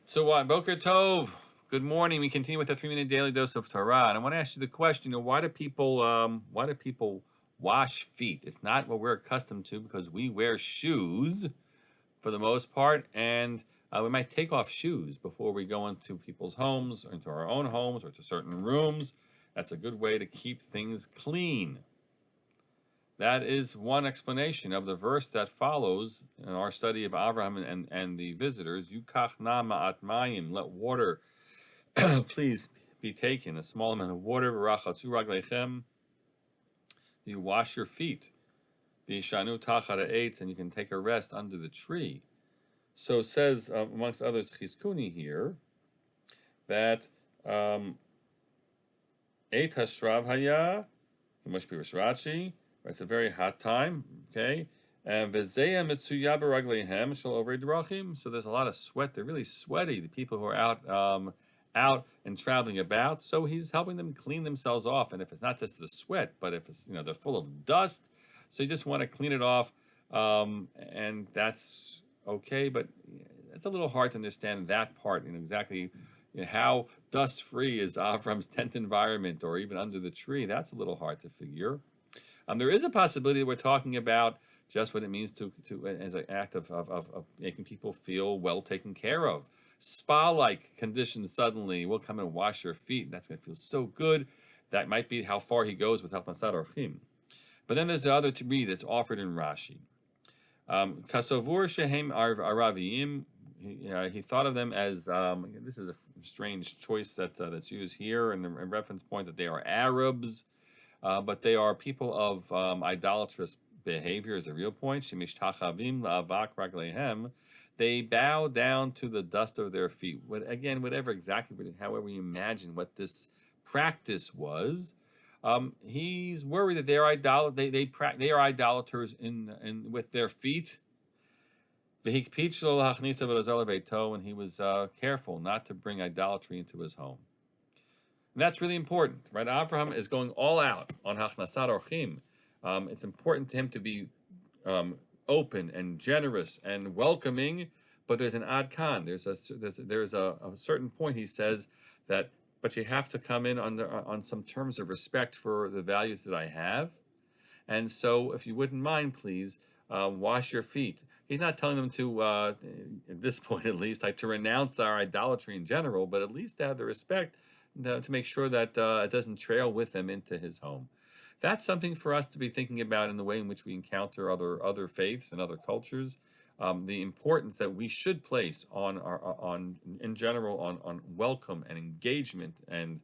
So, Boker Tov, good morning. We continue with the 3 minute daily dose of Torah, and I want to ask you the question: why do people wash feet? It's not what we're accustomed to because we wear shoes for the most part, and we might take off shoes before we go into people's homes or into our own homes or to certain rooms. That's a good way to keep things clean. That is one explanation of the verse that follows in our study of Avraham and the visitors. Yukach na ma'at mayim, let water please be taken, a small amount of water. V'rachatzu raglechem, you wash your feet. V'yishanu tachat ha'etz, and you can take a rest under the tree. So it says, amongst others, Chizkuni here, that Eit hashrav haya, Mushpiris Rashi. It's a very hot time, okay? And so there's a lot of sweat. They're really sweaty, the people who are out and traveling about. So he's helping them clean themselves off. And if it's not just the sweat, but if it's, they're full of dust, so you just want to clean it off, and that's okay. But it's a little hard to understand that part, exactly how dust-free is Avram's tent environment, or even under the tree. That's a little hard to figure. There is a possibility that we're talking about just what it means to as an act of making people feel well taken care of. Spa-like conditions suddenly. We'll come and wash your feet. That's going to feel so good. That might be how far he goes with Hafnasat Orchim. But then there's the other to read that's offered in Rashi. Kasovur Shehem Aravim. He thought of them as, this is a strange choice that's used here in the reference point that they are Arabs. But they are people of idolatrous behavior is a real point. Shemishtachavim la'avak raglehem. They bow down to the dust of their feet. However you imagine what this practice was. He's worried that they are idolaters in with their feet. And he was careful not to bring idolatry into his home. And that's really important, right? Avraham is going all out on Hachnasat Orchim. It's important to him to be open and generous and welcoming, but there's an ad kan. There's a certain point, he says, but you have to come in on some terms of respect for the values that I have. And so, if you wouldn't mind, please wash your feet. He's not telling them to, at this point at least, to renounce our idolatry in general, but at least to have the respect to make sure that it doesn't trail with them into his home. That's something for us to be thinking about in the way in which we encounter other faiths and other cultures. The importance that we should place on welcome and engagement and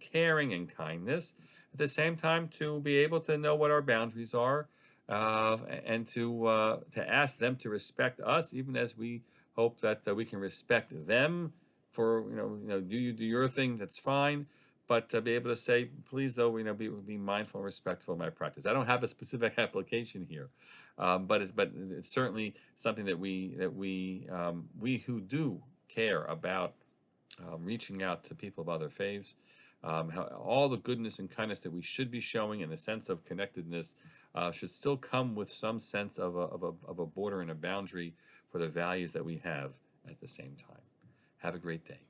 caring and kindness. At the same time, to be able to know what our boundaries are, and to ask them to respect us, even as we hope that we can respect them. For do you do your thing? That's fine, but to be able to say, please, though, be mindful and respectful of my practice. I don't have a specific application here, but it's certainly something that we who do care about reaching out to people of other faiths, all the goodness and kindness that we should be showing, and the sense of connectedness should still come with some sense of a border and a boundary for the values that we have at the same time. Have a great day.